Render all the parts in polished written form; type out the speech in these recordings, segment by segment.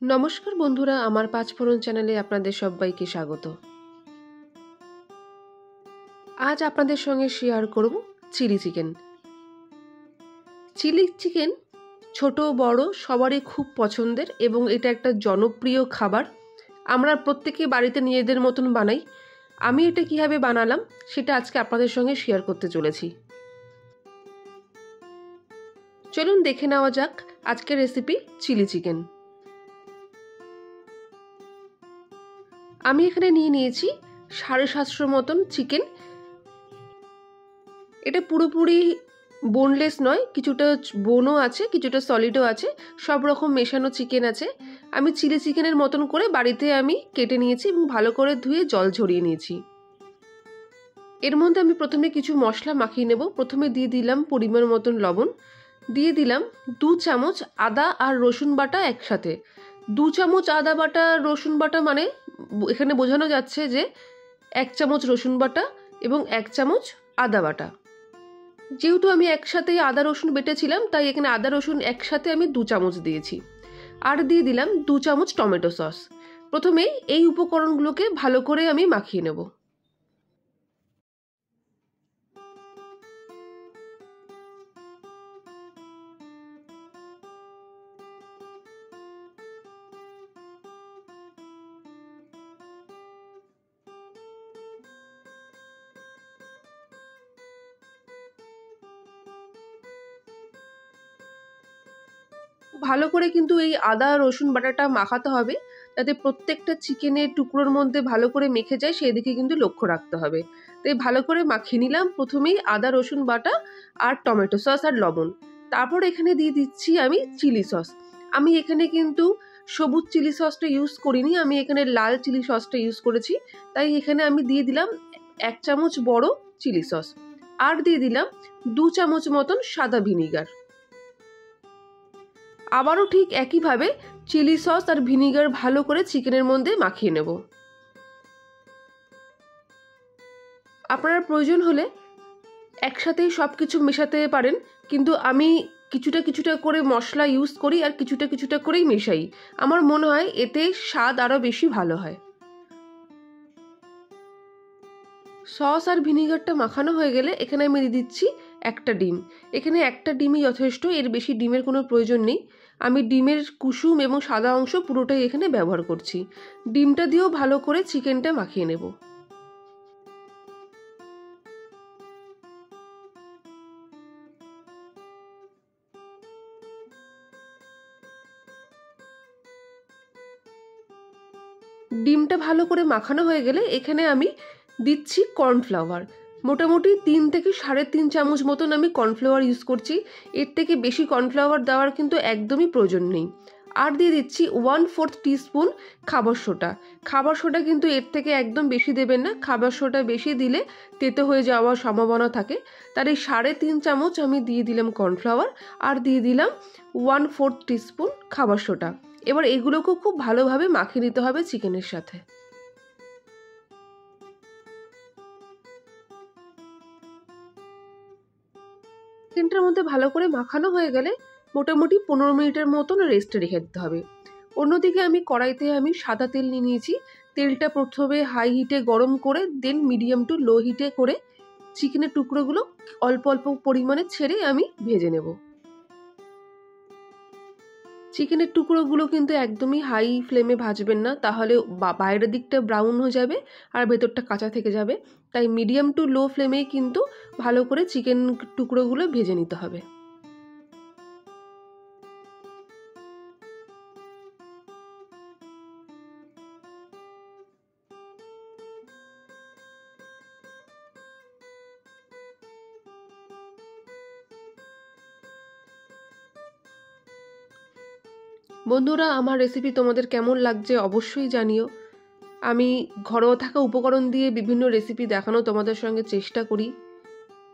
नमस्कार बंधुरा आमार पाँचफोड़न चैनेले आपनादेर सबाइके स्वागत। आज आपनादेर संगे शेयर करब चिली चिकेन। चिली चिकेन छोटो बड़ो सबारই खूब पछंदेर एबं एटा एकटा जनप्रिय खाबार। आमरा प्रत्येके बाड़ीते निजेदेर मतन बानाई। आमी एटा किभाबे बानालाम सेटा आजके आपनादेर संगे शेयर करते चलेछि। चलुन देखे नेওয়া যাক आजकेर रेसिपि चिली चिकेन। আমি এখানে নিয়ে নিয়েছি 750 মতন চিকেন। এটা পুরোপুরি বোনলেস নয়, কিছুটা বোনও আছে কিছুটা সলিডও আছে, সব রকম মেশানো চিকেন আছে। আমি চিলি চিকেনের মতন করে বাড়িতে আমি কেটে নিয়েছি এবং ভালো করে ধুয়ে জল ঝরিয়ে নিয়েছি। এর মধ্যে আমি প্রথমে কিছু মশলা মাখিয়ে নেব। প্রথমে দিয়ে দিলাম পরিমাণ মতন লবণ, দিয়ে দিলাম 2 চামচ আদা আর রসুন বাটা একসাথে। 2 চামচ আদা বাটা রসুন বাটা মানে এখানে বোঝানো যাচ্ছে যে 1 চামচ রসুন বাটা এবং 1 চামচ আদা বাটা। যেহেতু আমি একসাথে আদা রসুন বেটেছিলাম তাই এখানে আদা রসুন একসাথে আমি 2 চামচ দিয়েছি। আর দিয়ে দিলাম 2 চামচ টমেটো সস। প্রথমে এই উপকরণগুলোকে ভালো করে আমি মাখিয়ে নেব। ভালো করে কিন্তু এই আদা রসুন বাটাটা মাখাতে হবে যাতে প্রত্যেকটা চিকেনের টুকরোর মধ্যে ভালো করে মেখে যায়, সেই দিকে কিন্তু লক্ষ্য রাখতে হবে। তাই ভালো করে মাখিয়ে নিলাম প্রথমেই আদা রসুন বাটা আর টমেটো সস আর লবণ। তারপর এখানে দিয়ে দিচ্ছি আমি চিলি সস। আমি এখানে কিন্তু সবুজ চিলি সসটা ইউজ করিনি, আমি এখানে লাল চিলি সসটা ইউজ করেছি। তাই এখানে আমি দিয়ে দিলাম 1 চামচ বড় চিলি সস আর দিয়ে দিলাম 2 চামচ মতন সাদা ভিনিগার। আবারও ঠিক একইভাবে চিলি সস আর ভিনিগার ভালো করে চিকেনের মধ্যে মাখিয়ে নেব। আপনারা প্রয়োজন হলে একসাথেই সব কিছু মেশাতে পারেন, কিন্তু আমি কিছুটা কিছুটা করে মশলা ইউজ করি আর কিছুটা কিছুটা করেই মেশাই। আমার মনে হয় এতে স্বাদ আরও বেশি ভালো হয়। সস আর ভিনিগারটা মাখানো হয়ে গেলে এখানে আমি দিয়ে দিচ্ছি একটা ডিম। এখানে একটা ডিমই যথেষ্ট, এর বেশি ডিমের কোনো প্রয়োজন নেই। আমি ডিমের কুসুম এবং সাদা অংশ পুরোটাই এখানে ব্যবহার করছি। ডিমটা দিয়েও ভালো করে চিকেনটা মাখিয়ে নেব। ডিমটা ভালো করে মাখানো হয়ে গেলে এখানে আমি দিচ্ছি কর্নফ্লাওয়ার। মোটামুটি 3 থেকে 3.5 চামচ মতন আমি কর্নফ্লাওয়ার ইউজ করছি। এর থেকে বেশি কর্নফ্লাওয়ার দেওয়ার কিন্তু একদমই প্রয়োজন নেই। আর দিয়ে দিচ্ছি 1/4 টিস্পুন খাবার সোডা। খাবার সোডা কিন্তু এর থেকে একদম বেশি দেবেন না, খাবার সোডা বেশি দিলে তেতো হয়ে যাওয়ার সম্ভাবনা থাকে। তার এই 3.5 চামচ আমি দিয়ে দিলাম কর্নফ্লাওয়ার আর দিয়ে দিলাম 1/4 টিস্পুন খাবার সোডা। এবার এগুলোকে খুব ভালোভাবে মাখিয়ে নিতে হবে চিকেনের সাথে। চিকেনটার মধ্যে ভালো করে মাখানো হয়ে গেলে মোটামুটি 15 মিনিটের মতন রেস্টে রেখে দিতে হবে। অন্যদিকে আমি কড়াইতে আমি সাদা তেল নিয়ে নিয়েছি। তেলটা প্রথমে হাই হিটে গরম করে দেন মিডিয়াম টু লো হিটে করে চিকেনের টুকরোগুলো অল্প অল্প পরিমাণে ছেড়ে আমি ভেজে নেব। চিকেনের টুকরোগুলো কিন্তু একদমই হাই ফ্লেমে ভাজবেন না, তাহলে বাইরের দিকটা ব্রাউন হয়ে যাবে আর ভেতরটা কাঁচা থেকে যাবে। তাই মিডিয়াম টু লো ফ্লেমেই কিন্তু ভালো করে চিকেন টুকরোগুলো ভেজে নিতে হবে। বন্ধুরা, আমার রেসিপি তোমাদের কেমন লাগছে অবশ্যই জানিও। আমি ঘরোয়া থাকা উপকরণ দিয়ে বিভিন্ন রেসিপি দেখানো তোমাদের সঙ্গে চেষ্টা করি।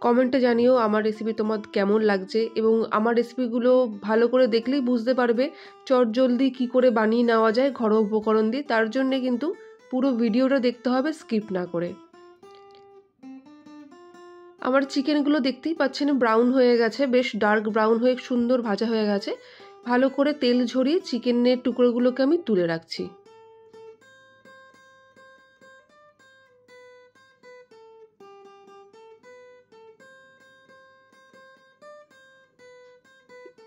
কমেন্টে জানিও আমার রেসিপি তোমার কেমন লাগছে, এবং আমার রেসিপিগুলো ভালো করে দেখলেই বুঝতে পারবে চটজলদি কী করে বানিয়ে নেওয়া যায় ঘরোয়া উপকরণ দিয়ে। তার জন্যে কিন্তু পুরো ভিডিওটা দেখতে হবে স্কিপ না করে। আমার চিকেনগুলো দেখতেই পাচ্ছেন ব্রাউন হয়ে গেছে, বেশ ডার্ক ব্রাউন হয়ে সুন্দর ভাজা হয়ে গেছে। ভালো করে তেল ঝরিয়ে চিকেনের টুকরোগুলোকে আমি তুলে রাখছি।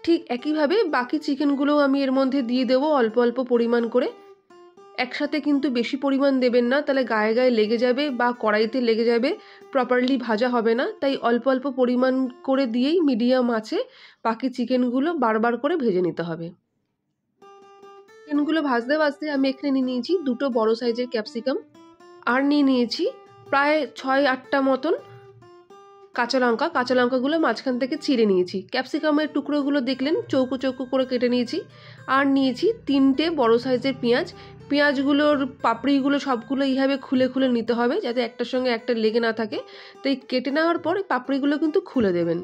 ঠিক একইভাবে বাকি চিকেনগুলোও আমি এর মধ্যে দিয়ে দেবো অল্প অল্প পরিমাণ করে। একসাথে কিন্তু বেশি পরিমাণ দেবেন না, তাহলে গায়ে গায়ে লেগে যাবে বা কড়াইতে লেগে যাবে, প্রপারলি ভাজা হবে না। তাই অল্প অল্প পরিমাণ করে দিয়েই মিডিয়াম আঁচে বাকি চিকেনগুলো বারবার করে ভেজে নিতে হবে। চিকেনগুলো ভাজতে ভাজতে আমি এখানে নিয়ে নিয়েছি 2টো বড় সাইজের ক্যাপসিকাম, আর নিয়ে নিয়েছি প্রায় 6-8টা মতন কাঁচা লঙ্কা। কাঁচা লঙ্কাগুলো মাঝখান থেকে চিড়ে নিয়েছি। ক্যাপসিকামের টুকরোগুলো দেখলেন চৌকো চৌকো করে কেটে নিয়েছি। আর নিয়েছি 3টে বড় সাইজের পেঁয়াজ। পেঁয়াজগুলোর পাপড়িগুলো সবগুলো এইভাবে খুলে খুলে নিতে হবে, যাতে একটার সঙ্গে একটা লেগে না থাকে। তাই কেটে নেওয়ার পর পাপড়িগুলো কিন্তু খুলে দেবেন।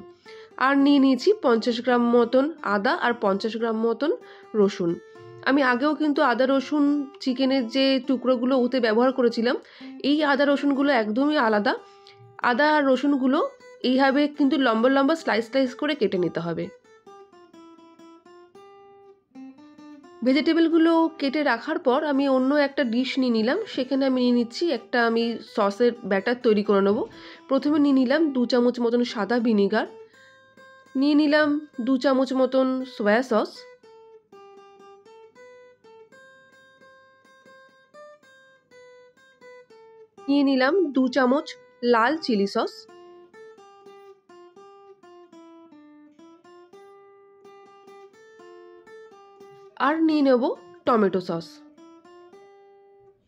আর নিয়ে নিয়েছি 50 গ্রাম মতন আদা আর 50 গ্রাম মতন রসুন। আমি আগেও কিন্তু আদা রসুন চিকেনের যে টুকরোগুলো ওতে ব্যবহার করেছিলাম। এই আদা রসুনগুলো একদমই আলাদা। আদা আর রসুনগুলো এইভাবে কিন্তু লম্বা লম্বা স্লাইস স্লাইস করে কেটে নিতে হবে। ভেজিটেবলগুলো কেটে রাখার পর আমি অন্য একটা ডিশ নিয়ে নিলাম। সেখানে আমি নিয়ে নিচ্ছি একটা আমি সসের ব্যাটার তৈরি করে নেব। প্রথমে নিয়ে নিলাম 2 চামচ মতন সাদা ভিনিগার, নিয়ে নিলাম 2 চামচ মতন সয়া সস, নিয়ে নিলাম 2 চামচ লাল চিলি সস, আর নিয়ে নেব টমেটো সস।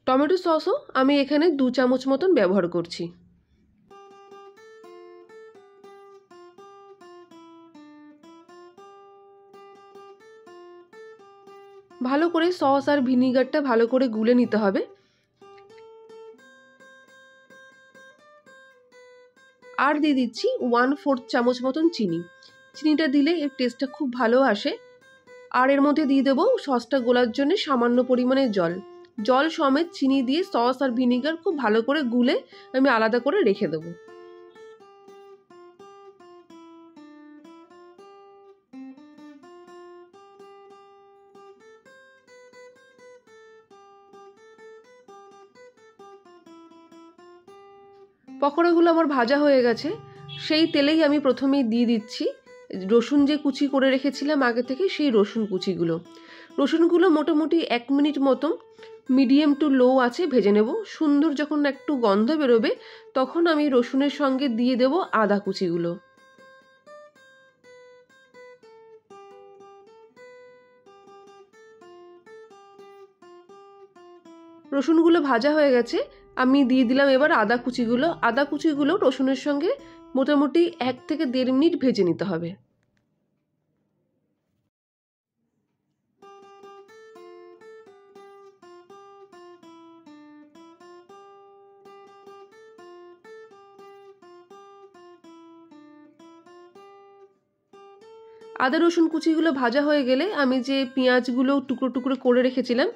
টমেটো সসও আমি এখানে 2 চামচ মতন ব্যবহার করছি। ভালো করে সস আর ভিনিগারটা ভালো করে গুলে নিতে হবে। আর দিয়ে দিচ্ছি 1/4 চামচ মতন চিনি। চিনিটা দিলে এর টেস্টটা খুব ভালো আসে। আর এর মধ্যে দিয়ে দেবো সসটা গোলার জন্য সামান্য পরিমাণে জল। জল সমেত চিনি দিয়ে সস আর ভিনিগার খুব ভালো করে গুলে আমি আলাদা করে রেখে দেবো। পকোড়াগুলো আমার ভাজা হয়ে গেছে। সেই তেলেই আমি প্রথমেই দিয়ে দিচ্ছি রসুন যে কুচি করে রেখেছিলাম আগে থেকে, সেই রসুন কুচিগুলো। রসুনগুলো মোটামুটি 1 মিনিট মতো মিডিয়াম টু লো আছে ভেজে নেব। সুন্দর যখন একটু গন্ধ বেরোবে তখন আমি রসুনের সঙ্গে দিয়ে দেব আদা কুচিগুলো। রসুনগুলো ভাজা হয়ে গেছে, আমি দিয়ে দিলাম এবার আদা কুচিগুলো। আদা কুচিগুলো রসুনের সঙ্গে মোটামুটি 1 থেকে 1.5 মিনিট ভেজে নিতে হবে। আদা রসুন কুচিগুলো ভাজা হয়ে গেলে আমি যে পেঁয়াজগুলো টুকরো টুকরো করে রেখেছিলাম,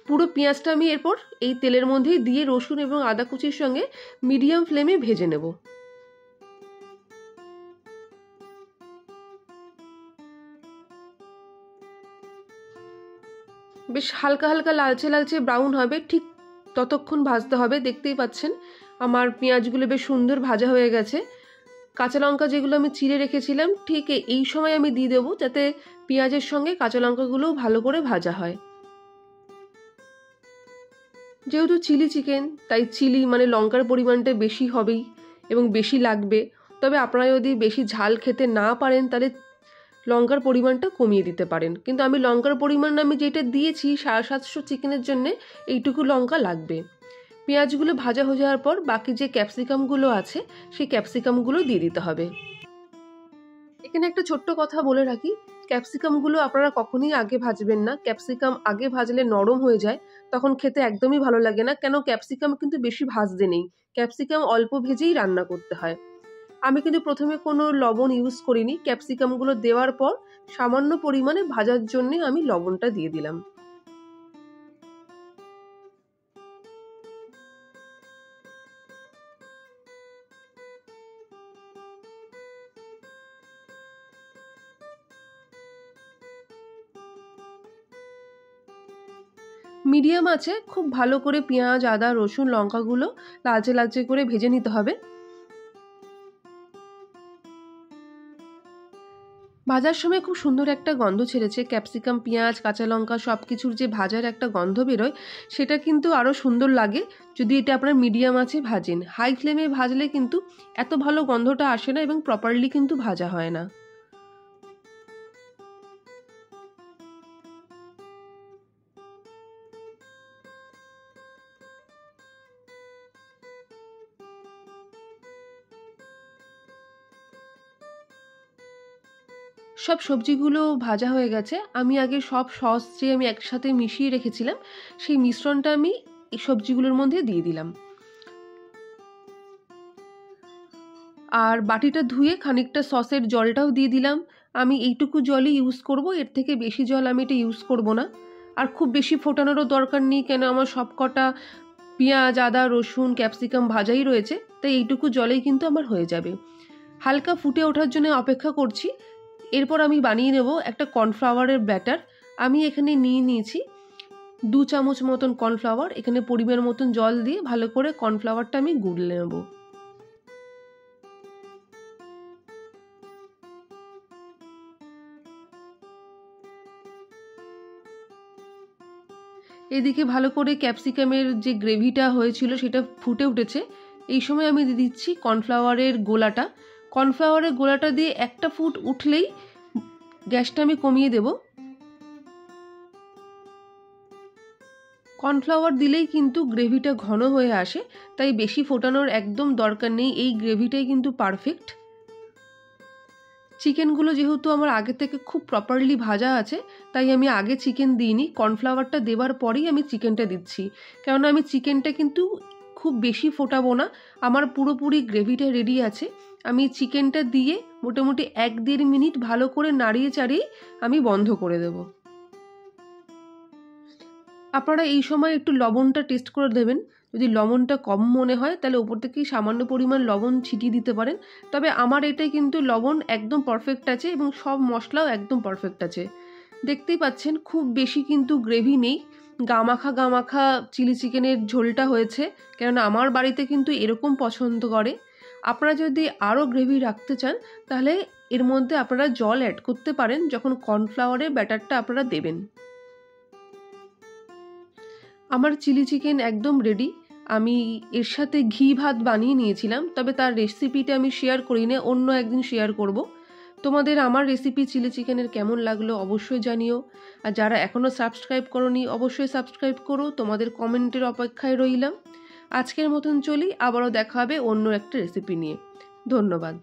পুরো পেঁয়াজটা আমি এরপর এই তেলের মধ্যেই দিয়ে রসুন এবং আদা কুচির সঙ্গে মিডিয়াম ফ্লেমে ভেজে নেব। বেশ হালকা হালকা লালচে লালচে ব্রাউন হবে, ঠিক ততক্ষণ ভাজতে হবে। দেখতেই পাচ্ছেন আমার পেঁয়াজগুলো বেশ সুন্দর ভাজা হয়ে গেছে। কাঁচা লঙ্কা যেগুলো আমি চিড়ে রেখেছিলাম ঠিক এই সময় আমি দিয়ে দেবো, যাতে পেঁয়াজের সঙ্গে কাঁচা লঙ্কাগুলোও ভালো করে ভাজা হয়। যেহেতু চিলি চিকেন, তাই চিলি মানে লঙ্কার পরিমাণটা বেশি হবেই এবং বেশি লাগবে। তবে আপনারা যদি বেশি ঝাল খেতে না পারেন তাহলে লঙ্কার পরিমাণটা কমিয়ে দিতে পারেন। কিন্তু আমি লঙ্কার পরিমাণ আমি যেটা দিয়েছি 750 চিকেনের জন্য এইটুকু লঙ্কা লাগবে। পেঁয়াজগুলো ভাজা হয়ে যাওয়ার পর বাকি যে ক্যাপসিকামগুলো আছে সেই ক্যাপসিকামগুলো দিয়ে দিতে হবে। এখানে একটা ছোট্ট কথা বলে রাখি, ক্যাপসিকামগুলো আপনারা কখনোই আগে ভাজবেন না। ক্যাপসিকাম আগে ভাজলে নরম হয়ে যায়, তখন খেতে একদমই ভালো লাগে না। কেন, ক্যাপসিকাম কিন্তু বেশি ভাজতে নেই, ক্যাপসিকাম অল্প ভেজেই রান্না করতে হয়। আমি কিন্তু প্রথমে কোনো লবণ ইউজ করিনি। ক্যাপসিকামগুলো দেওয়ার পর সামান্য পরিমাণে ভাজার জন্য আমি লবণটা দিয়ে দিলাম। মিডিয়াম আছে খুব ভালো করে পেঁয়াজ, আদা, রসুন, লঙ্কাগুলো লালচে লালচে করে ভেজে নিতে হবে। ভাজার সময় খুব সুন্দর একটা গন্ধ ছেড়েছে, ক্যাপসিকাম, পেঁয়াজ, কাঁচা লঙ্কা সব কিছুর যে ভাজার একটা গন্ধ বেরোয় সেটা কিন্তু আরও সুন্দর লাগে যদি এটা আপনার মিডিয়াম আছে ভাজেন। হাই ফ্লেমে ভাজলে কিন্তু এত ভালো গন্ধটা আসে না এবং প্রপারলি কিন্তু ভাজা হয় না। সব সবজিগুলো ভাজা হয়ে গেছে। আমি আগে সব সস যে আমি একসাথে মিশিয়ে রেখেছিলাম সেই মিশ্রণটা আমি এই সবজিগুলোর মধ্যে দিয়ে দিলাম। আর বাটিটা ধুয়ে খানিকটা সসের জলটাও দিয়ে দিলাম। আমি এইটুকু জলই ইউজ করব, এর থেকে বেশি জল আমি এটা ইউজ করব না। আর খুব বেশি ফোটানোরও দরকার নেই, কেন আমার সব কটা পেঁয়াজ, আদা, রসুন, ক্যাপসিকাম ভাজাই রয়েছে, তাই এইটুকু জলেই কিন্তু আমার হয়ে যাবে। হালকা ফুটে ওঠার জন্য অপেক্ষা করছি। এরপর আমি বানিয়ে নেব একটা কর্নফ্লাওয়ারের ব্যাটার। আমি এখানে নিয়েছি 2 চামচ মতন কর্নফ্লাওয়ার। এখানে পরিমাণ মতন জল দিয়ে ভালো করে কর্নফ্লাওয়ারটা আমি গুলে নেব। এদিকে ভালো করে ক্যাপসিকামের যে গ্রেভিটা হয়েছিল সেটা ফুটে উঠেছে। এই সময় আমি দিয়ে দিচ্ছি কর্নফ্লাওয়ারের গোলাটা। কর্নফ্লাওয়ারের গোলাটা দিয়ে একটা ফুট উঠলেই গ্যাসটা আমি কমিয়ে দেব। কর্নফ্লাওয়ার দিলেই কিন্তু গ্রেভিটা ঘন হয়ে আসে, তাই বেশি ফোটানোর একদম দরকার নেই, এই গ্রেভিটাই কিন্তু পারফেক্ট। চিকেনগুলো যেহেতু আমার আগে থেকে খুব প্রপারলি ভাজা আছে, তাই আমি আগে চিকেন দিইনি, কর্নফ্লাওয়ারটা দেওয়ার পরেই আমি চিকেনটা দিচ্ছি। কেননা আমি চিকেনটা কিন্তু খুব বেশি ফোটাবো না, আমার পুরোপুরি গ্রেভিটা রেডি আছে। আমি চিকেনটা দিয়ে মোটামুটি 1-1.5 মিনিট ভালো করে নাড়িয়ে চাড়িয়ে আমি বন্ধ করে দেব। আপনারা এই সময় একটু লবণটা টেস্ট করে দেবেন। যদি লবণটা কম মনে হয় তাহলে ওপর থেকে সামান্য পরিমাণ লবণ ছিটিয়ে দিতে পারেন। তবে আমার এটাই কিন্তু লবণ একদম পারফেক্ট আছে এবং সব মশলাও একদম পারফেক্ট আছে। দেখতেই পাচ্ছেন খুব বেশি কিন্তু গ্রেভি নেই, গামাখা গামাখা চিলি চিকেনের ঝোলটা হয়েছে, কেননা আমার বাড়িতে কিন্তু এরকম পছন্দ করে। আপনারা যদি আরও গ্রেভি রাখতে চান তাহলে এর মধ্যে আপনারা জল অ্যাড করতে পারেন যখন কর্নফ্লাওয়ারের ব্যাটারটা আপনারা দেবেন। আমার চিলি চিকেন একদম রেডি। আমি এর সাথে ঘি ভাত বানিয়ে নিয়েছিলাম, তবে তার রেসিপিটা আমি শেয়ার করি না, অন্য একদিন শেয়ার করব। তোমাদের আমার রেসিপি চিলি চিকেনের কেমন লাগলো অবশ্যই জানিও। আর যারা এখনও সাবস্ক্রাইব করোনি অবশ্যই সাবস্ক্রাইব করো। তোমাদের কমেন্টের অপেক্ষায় রইলাম। আজকের মতন চলি, আবারও দেখা হবে অন্য একটা রেসিপি নিয়ে। ধন্যবাদ।